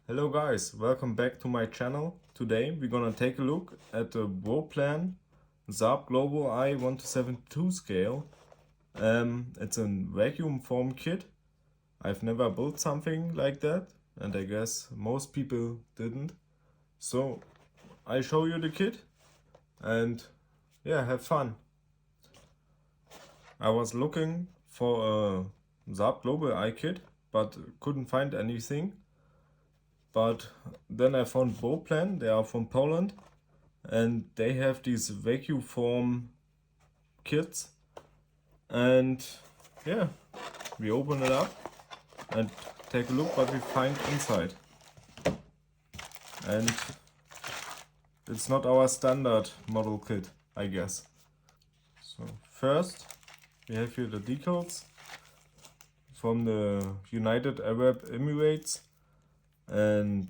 Hello guys, welcome back to my channel. Today we're gonna take a look at the BroPlan Global Eye 1:72 scale. It's a vacuum form kit. I've never built something like that, and I guess most people didn't. So I show you the kit and yeah, have fun. I was looking for a Global Eye kit, but couldn't find anything. But then I found BroPlan. They are from Poland and they have these vacuform kits, and yeah, we open it up and take a look what we find inside. And it's not our standard model kit, I guess. So first we have here the decals from the United Arab Emirates, and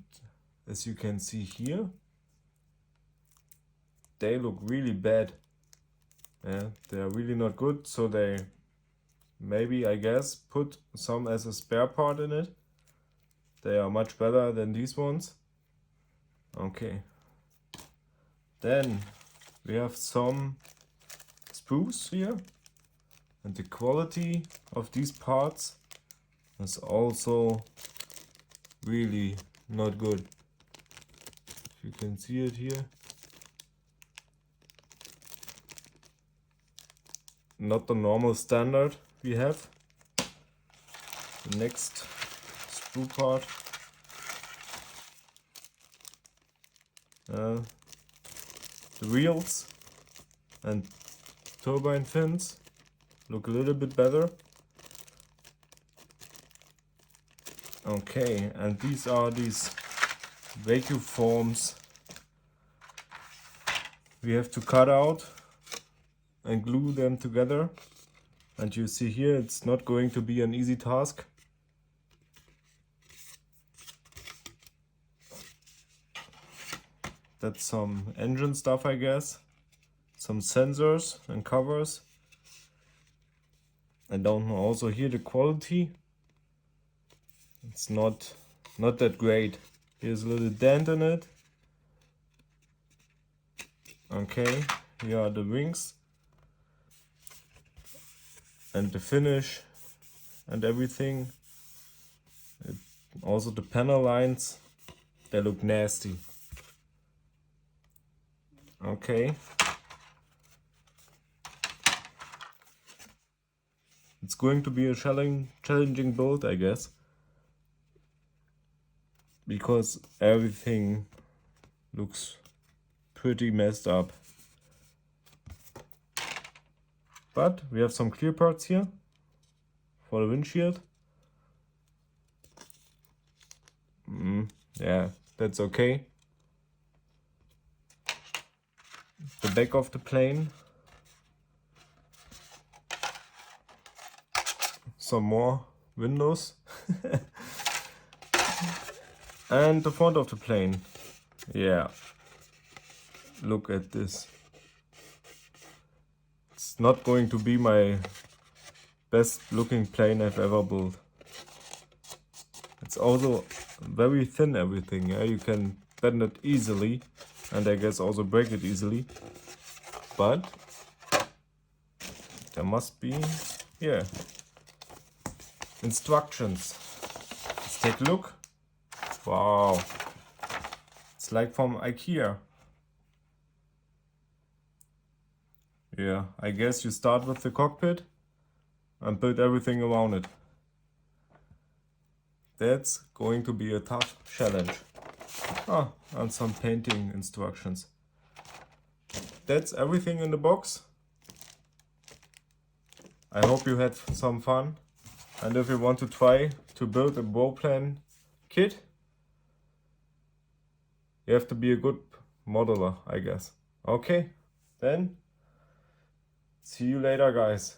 as you can see here, they look really bad. Yeah, they are really not good, so they maybe, I guess, put some as a spare part in it. They are much better than these ones. Okay. Then we have some sprues here, and the quality of these parts is also really not good. If you can see it here. Not the normal standard we have. The next sprue part. The wheels and turbine fins look a little bit better. Okay, and these are these vacuforms we have to cut out and glue them together. And you see here, it's not going to be an easy task. That's some engine stuff, I guess. Some sensors and covers. I don't know, also here the quality. It's not that great. Here's a little dent in it. Okay, here are the wings. And the finish and everything. Also the panel lines, they look nasty. Okay. It's going to be a challenging build, I guess. Because everything looks pretty messed up. But we have some clear parts here for the windshield. Yeah, that's okay. The back of the plane. Some more windows. And the front of the plane. Yeah. Look at this. It's not going to be my best looking plane I've ever built. It's also very thin, everything. Yeah? You can bend it easily, and I guess also break it easily. But there must be, yeah, instructions. Let's take a look. Wow, it's like from IKEA. Yeah, I guess you start with the cockpit and build everything around it. That's going to be a tough challenge. And some painting instructions. That's everything in the box. I hope you had some fun. And if you want to try to build a BroPlan kit, you have to be a good modeler, I guess. Okay, then see you later, guys.